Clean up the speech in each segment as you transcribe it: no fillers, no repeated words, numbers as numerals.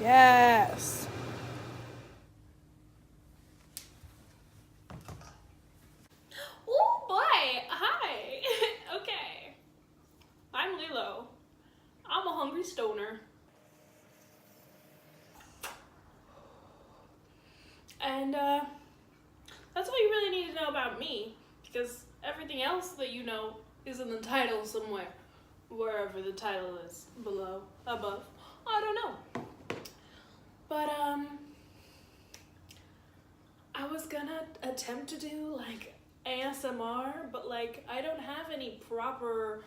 Yes. Oh boy, hi. Okay. I'm Lilo. I'm a hungry stoner. And that's all you really need to know about me, because everything else that you know is in the title somewhere. Wherever the title is, below, above, I don't know. But I was gonna attempt to do like ASMR, but like I don't have any proper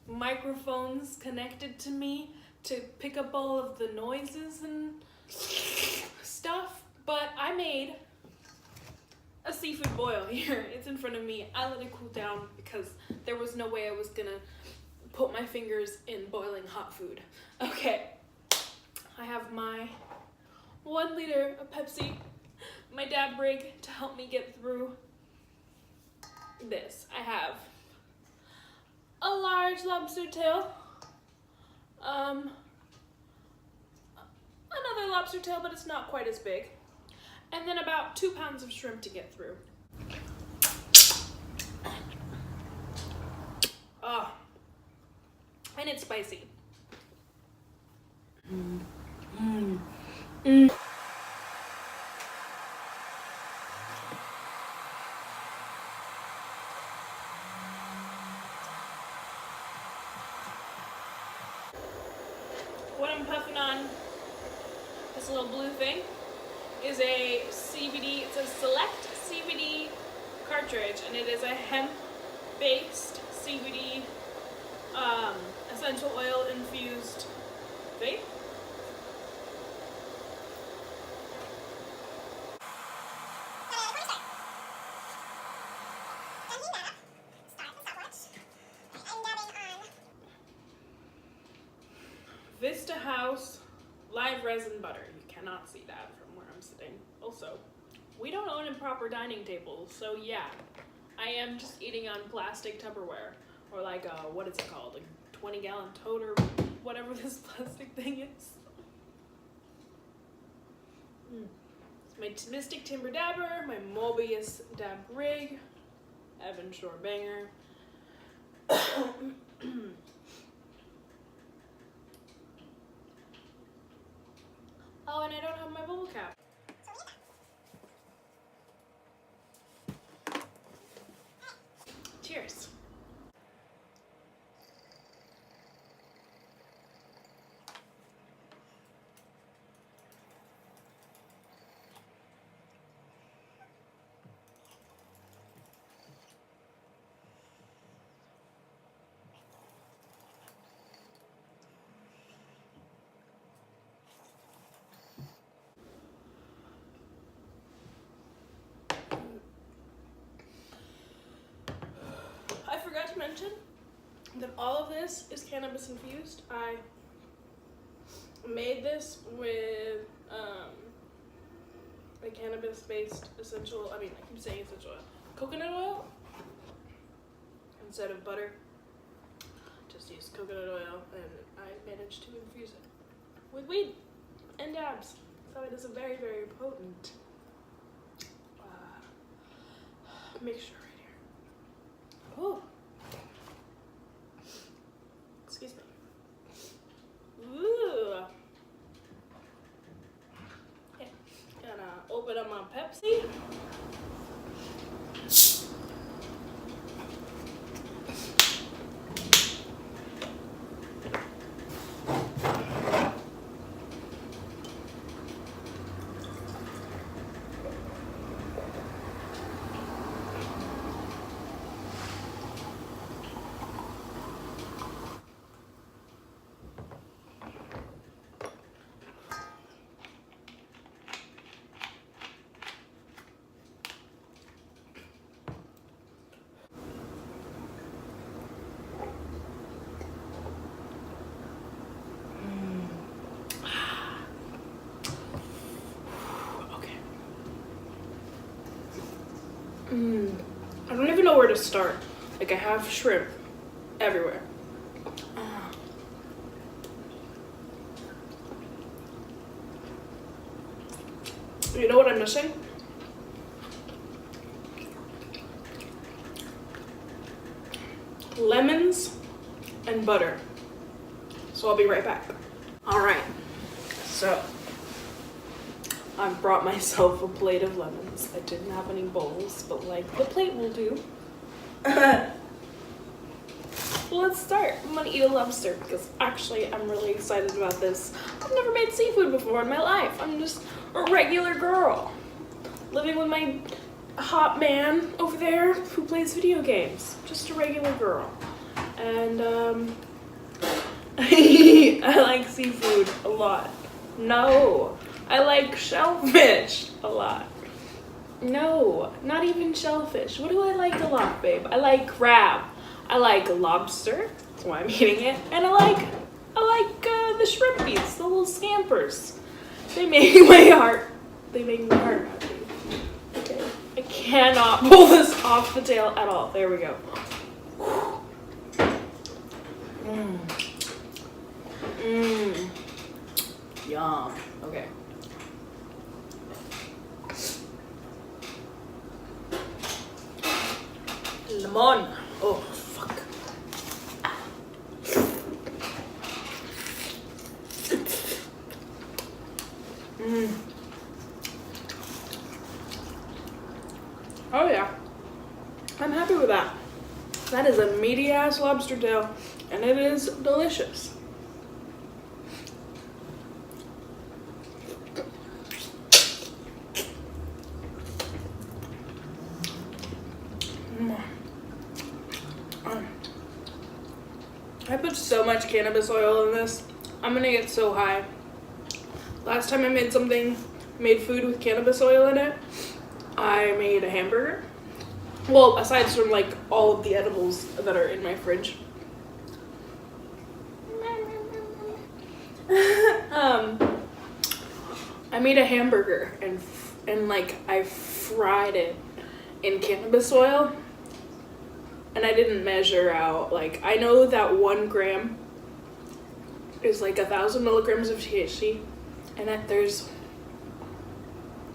microphones connected to me to pick up all of the noises and stuff. But I made a seafood boil here. It's in front of me. I let it cool down because there was no way I was gonna put my fingers in boiling hot food. Okay, I have my 1 liter of Pepsi, my dab rig to help me get through this. I have a large lobster tail, another lobster tail, but it's not quite as big, and then about 2 pounds of shrimp to get through. Oh, and it's spicy. What I'm puffing on, this little blue thing, is a CBD, it's a Select CBD cartridge, and it is a hemp-based CBD essential oil infused vape. Vista House live resin butter. You cannot see that from where I'm sitting. Also, we don't own improper dining tables, so yeah, I am just eating on plastic Tupperware, or like what is it called, like 20-gallon tote or whatever this plastic thing is. It's my Mystic Timber Dabber, my Mobius Dab Rig, Evan Shore Banger. Oh, and I don't have my bubble cap. Cheers. I forgot to mention that all of this is cannabis infused. I made this with a cannabis-based essential, I keep saying essential oil, coconut oil instead of butter. Just used coconut oil, and I managed to infuse it with weed and dabs. So it is a very, very potent mixture right here. Oh, excuse me. Ooh. Okay, gonna open up my Pepsi. I don't even know where to start. Like, I have shrimp everywhere. I'm missing? Lemons and butter. So I'll be right back. All right, so I brought myself a plate of lemons. I didn't have any bowls, but like the plate will do. Let's start. I'm gonna eat a lobster because actually I'm really excited about this. I've never made seafood before in my life. I'm just a regular girl living with my hot man over there who plays video games. Just a regular girl. And I like seafood a lot. No, I like shellfish a lot. No, not even shellfish. What do I like a lot, babe? I like crab. I like lobster. That's why I'm eating it. And I like the shrimpies, the little scampers. They make my heart happy. Okay, I cannot pull this off the tail at all. There we go. Yum. Okay. Lemon. Oh, fuck. Oh yeah. I'm happy with that. That is a meaty ass lobster tail, and it is delicious. I put so much cannabis oil in this. I'm gonna get so high. Last time I made food with cannabis oil in it, I made a hamburger. Well, aside from like all of the edibles that are in my fridge. I made a hamburger and like I fried it in cannabis oil. And I didn't measure out, like, I know that 1 gram is like 1,000 milligrams of THC, and that there's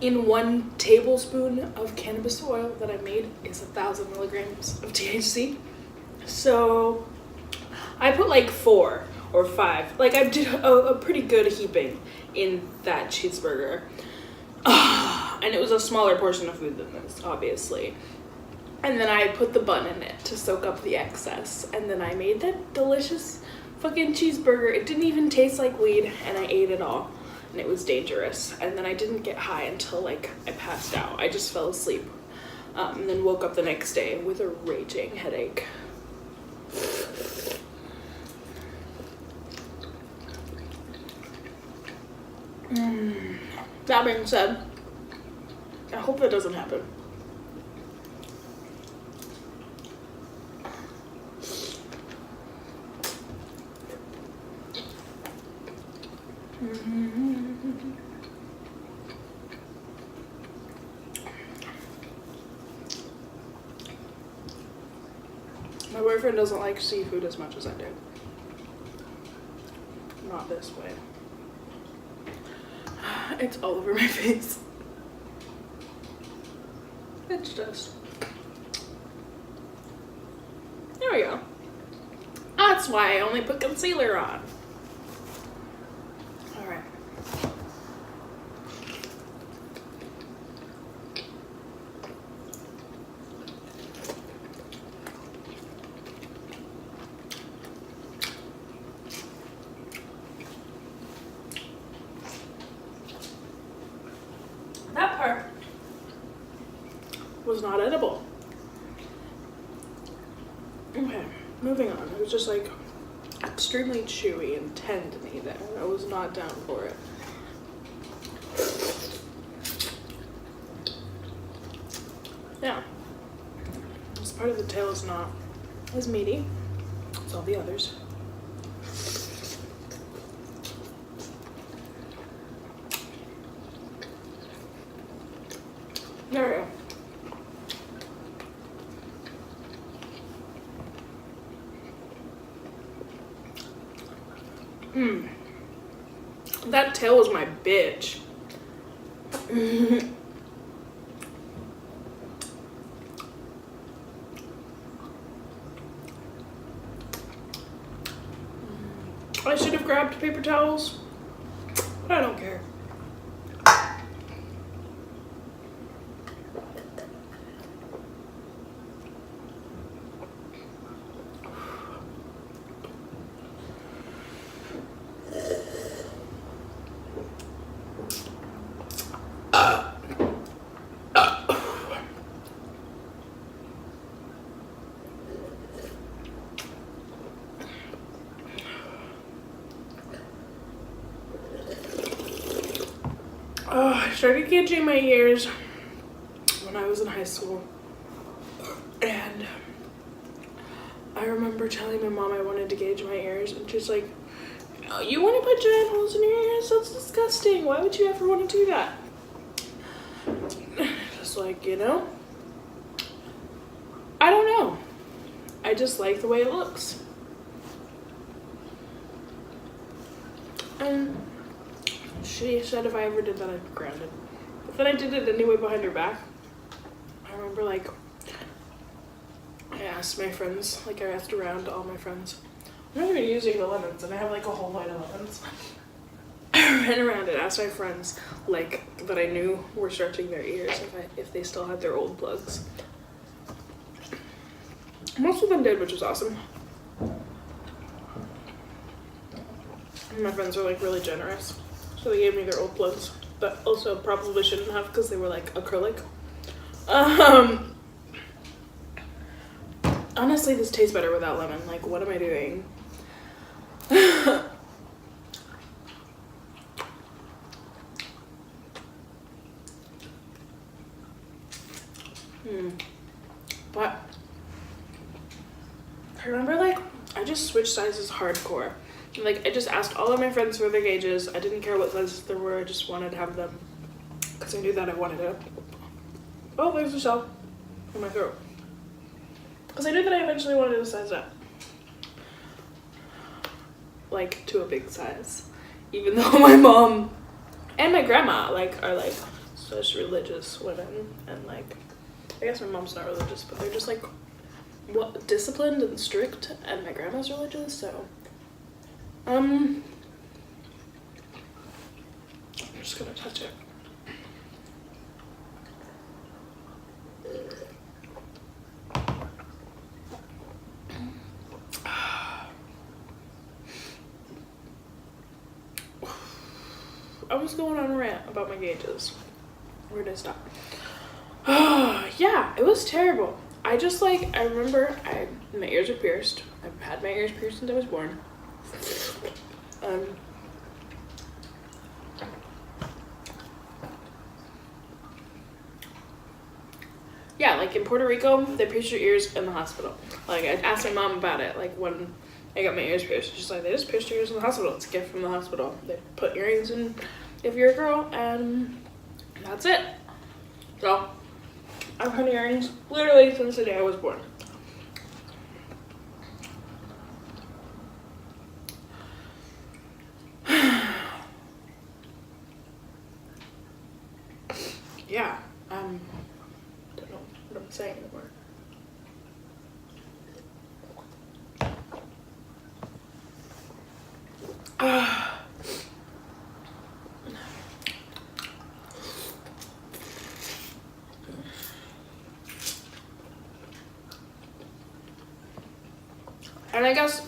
in 1 tablespoon of cannabis oil that I made is 1,000 milligrams of THC. So I put like 4 or 5, like I did a pretty good heaping in that cheeseburger. And it was a smaller portion of food than this, obviously. And then I put the bun in it to soak up the excess. And then I made that delicious fucking cheeseburger. It didn't even taste like weed, and I ate it all. And it was dangerous. And then I didn't get high until like I passed out. I just fell asleep. And then woke up the next day with a raging headache. That being said, I hope that doesn't happen. My boyfriend doesn't like seafood as much as I do. Not this way. It's all over my face. It's just... There we go. That's why I only put concealer on. That part was not edible. Okay, moving on. It was just like extremely chewy and tendony there. I was not down for it. Yeah. This part of the tail is not as meaty as all the others. There we go. That tail was my bitch. I should have grabbed paper towels, but I don't care. I started gauging my ears when I was in high school, and I remember telling my mom I wanted to gauge my ears, and she's like, "Oh, you want to put giant holes in your ears? That's disgusting. Why would you ever want to do that?" Just like, you know, I don't know. I just like the way it looks. And she said if I ever did that, I'd be grounded. But then I did it anyway behind her back. I remember, like, I asked my friends, like, I asked around all my friends, I'm not even using the lemons, and I have, like, a whole line of lemons. I ran around and asked my friends, like, that I knew were stretching their ears if they still had their old plugs. Most of them did, which was awesome. And my friends were, like, really generous. So they gave me their old plugs, but also probably shouldn't have because they were like acrylic. Honestly, this tastes better without lemon. Like, what am I doing? But I remember, like, I just switched sizes hardcore. Like, I just asked all of my friends for their gauges. I didn't care what sizes there were. I just wanted to have them because I knew that I wanted it. Oh, there's a shell in my throat. Because I knew that I eventually wanted to size up. Like, to a big size. Even though my mom and my grandma, like, are, like, such religious women. And, like, I guess my mom's not religious, but they're just, like, disciplined and strict. And my grandma's religious, so... I'm just gonna touch it. I was going on a rant about my gauges. Where did I stop? Yeah, it was terrible. I just, like, I remember my ears are pierced. I've had my ears pierced since I was born. Yeah, like in Puerto Rico, they pierce your ears in the hospital. Like, I asked my mom about it, like when I got my ears pierced. She's like, they just pierced your ears in the hospital. It's a gift from the hospital. They put earrings in if you're a girl, and that's it. So, I've had earrings literally since the day I was born. Yeah, don't know what I'm saying anymore. And I guess,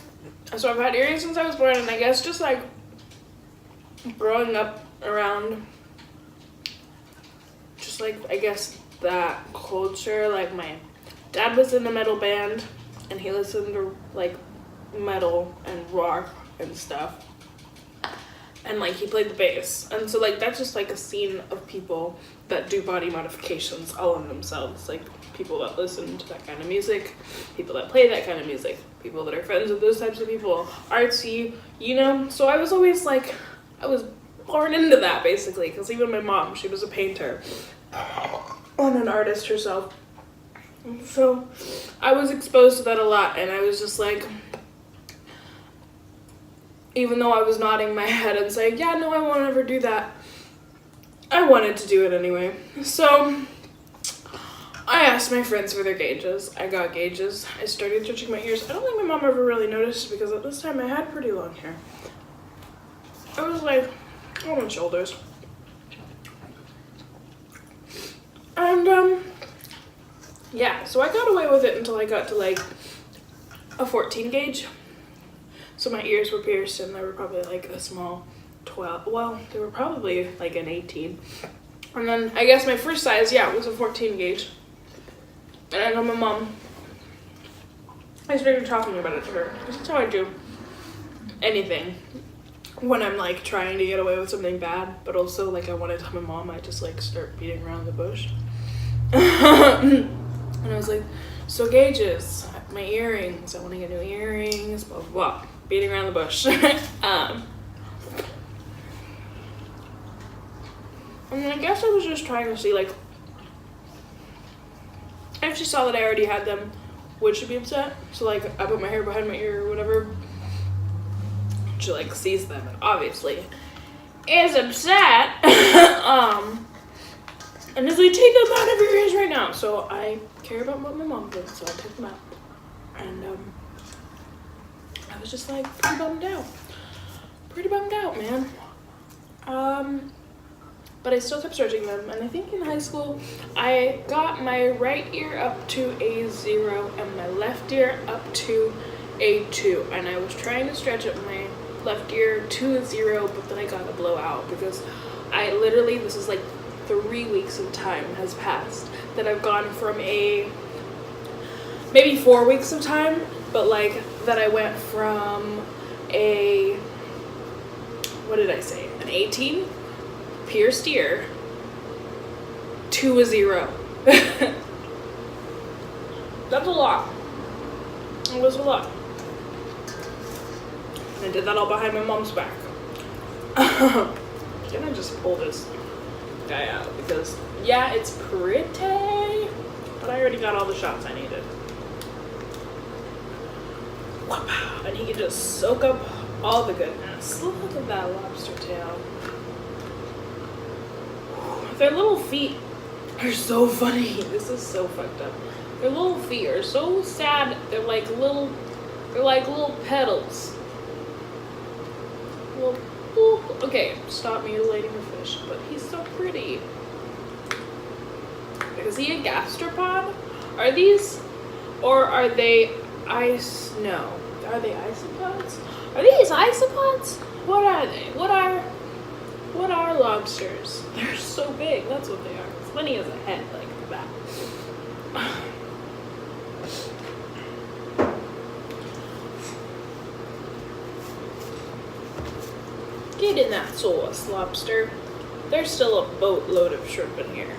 so I've had earrings since I was born, and I guess just like growing up around just like, I guess that culture, like my dad was in a metal band and he listened to like metal and rock and stuff, and like he played the bass, and so like that's just like a scene of people that do body modifications all in themselves, like people that listen to that kind of music, people that play that kind of music, people that are friends with those types of people, artsy, you know. So I was always like, I was born into that basically, because even my mom, she was a painter and an artist herself, so I was exposed to that a lot. And I was just like, even though I was nodding my head and saying, yeah, no, I won't ever do that, I wanted to do it anyway. So I asked my friends for their gauges. I got gauges. I started touching my ears. I don't think my mom ever really noticed because at this time I had pretty long hair. it was like on my shoulders. And yeah, so I got away with it until I got to like a 14 gauge. So my ears were pierced and they were probably like a small 12. Well, they were probably like an 18. And then I guess my first size, yeah, was a 14 gauge. And I told my mom, I started talking about it to her. That's how I do anything when I'm like trying to get away with something bad, but also like I want to tell my mom, I just like start beating around the bush. And I was like, so gauges, my earrings, I want to get new earrings, blah, blah, blah. Beating around the bush. And I guess I was just trying to see, like, if she saw that I already had them, would she be upset? So, like, I put my hair behind my ear or whatever. She, like, sees them and obviously is upset. And is like, take them out of your ears right now. So I care about what my mom thinks, so I took them out. And, I was just like pretty bummed out, man. But I still kept searching them, and I think in high school I got my right ear up to a 0 and my left ear up to a 2, and I was trying to stretch up my left ear to a 0, but then I got a blowout because I literally, this is like 3 weeks of time has passed that I've gone from a, maybe 4 weeks of time, but like that I went from a, what did I say, an 18 pierced ear to a 0. That's a lot. It was a lot. And I did that all behind my mom's back. Can I just pull this guy out because yeah, it's pretty, but I already got all the shots I needed. And he can just soak up all the goodness. Look at that lobster tail. Their little feet are so funny. This is so fucked up. Their little feet are so sad. They're like little petals. Little, okay, stop mutilating the fish, but he's so pretty. Is he a gastropod? Are these, or are they ice? No. Are they isopods? Are these isopods? What are they? What are lobsters? They're so big. That's what they are. As funny as a head, like that. Get in that sauce, lobster. There's still a boatload of shrimp in here.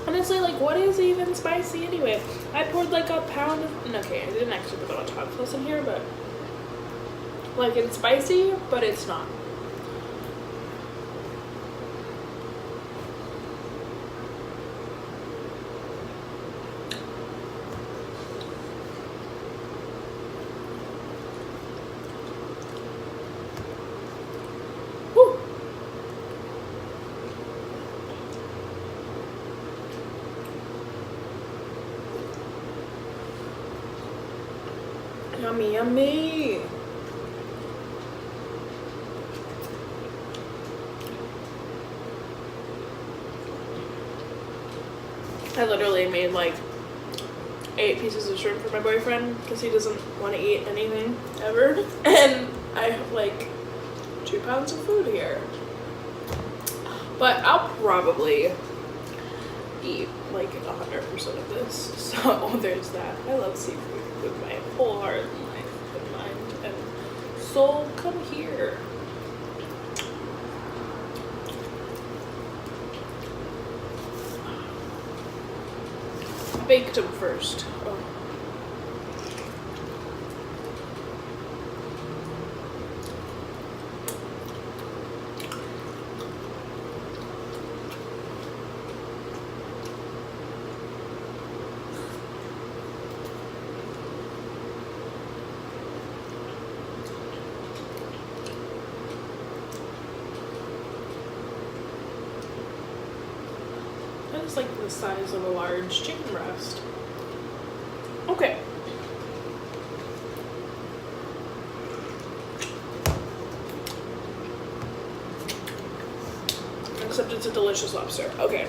Honestly, like, what is even spicy anyway? I poured like a pound of, okay, I didn't actually put a hot sauce in here, but like it's spicy, but it's not. Whew. Yummy, yummy. I literally made like 8 pieces of shrimp for my boyfriend because he doesn't want to eat anything ever. And I have like 2 pounds of food here. But I'll probably eat like 100% of this. So there's that. I love seafood with my whole heart and life and mind and soul. Come here. Baked them first. Oh. is like the size of a large chicken breast. Okay. Except it's a delicious lobster. Okay.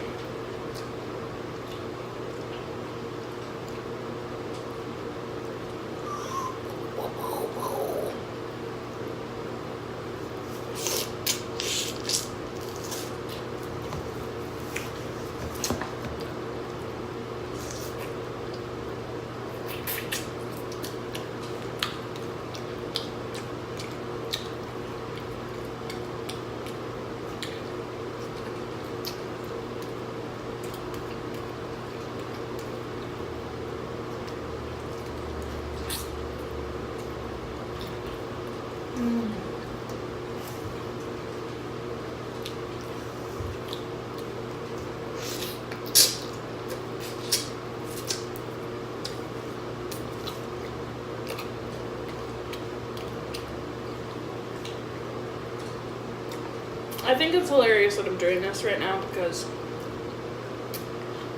I think it's hilarious that I'm doing this right now because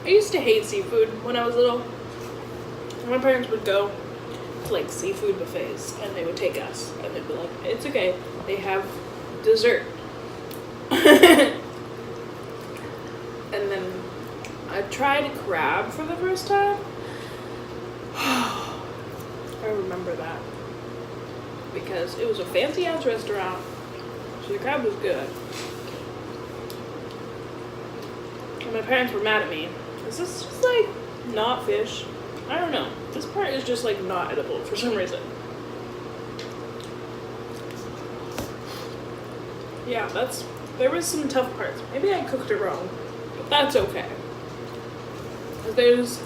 I used to hate seafood when I was little. My parents would go to like seafood buffets and they would take us and they'd be like, it's okay, they have dessert. And then I tried crab for the first time. I remember that because it was a fancy ass restaurant, so the crab was good. And my parents were mad at me. Is this just like not fish? I don't know. This part is just like not edible for some reason. Yeah, there was some tough parts. Maybe I cooked it wrong, but that's okay. There's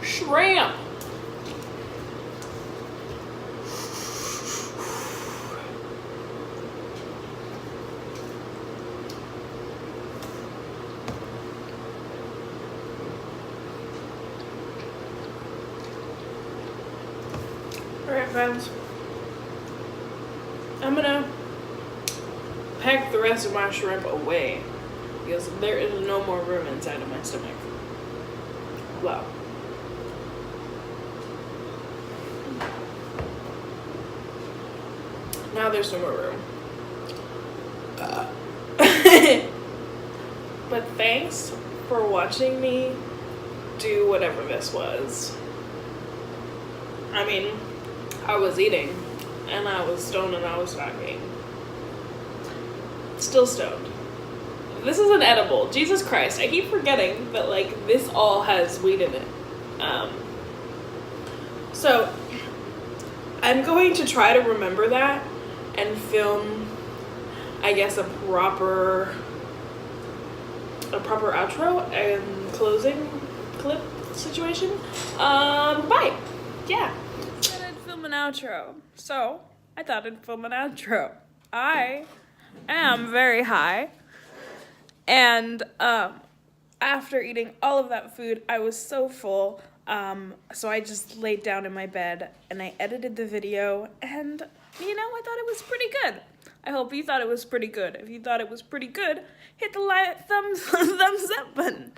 shrimp. Alright, friends. I'm gonna pack the rest of my shrimp away because there is no more room inside of my stomach. Wow. Now there's no more room. But thanks for watching me do whatever this was. I mean, I was eating, and I was stoned, and I was talking. Still stoned. This is an edible. Jesus Christ, I keep forgetting that, like, this all has weed in it. So, I'm going to try to remember that and film, I guess, a proper outro and closing clip situation. Bye. Yeah. I said I'd film an outro, so I thought I'd film an outro. I am very high, and after eating all of that food, I was so full, so I just laid down in my bed and I edited the video, and you know, I thought it was pretty good. I hope you thought it was pretty good. If you thought it was pretty good, hit the thumbs up button.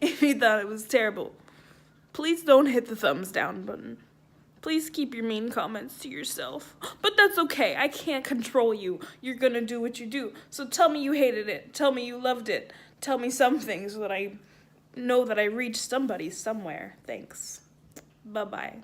If you thought it was terrible, please don't hit the thumbs down button. Please keep your mean comments to yourself. But that's okay. I can't control you. You're gonna do what you do. So tell me you hated it. Tell me you loved it. Tell me something so that I know that I reached somebody somewhere. Thanks. Bye-bye.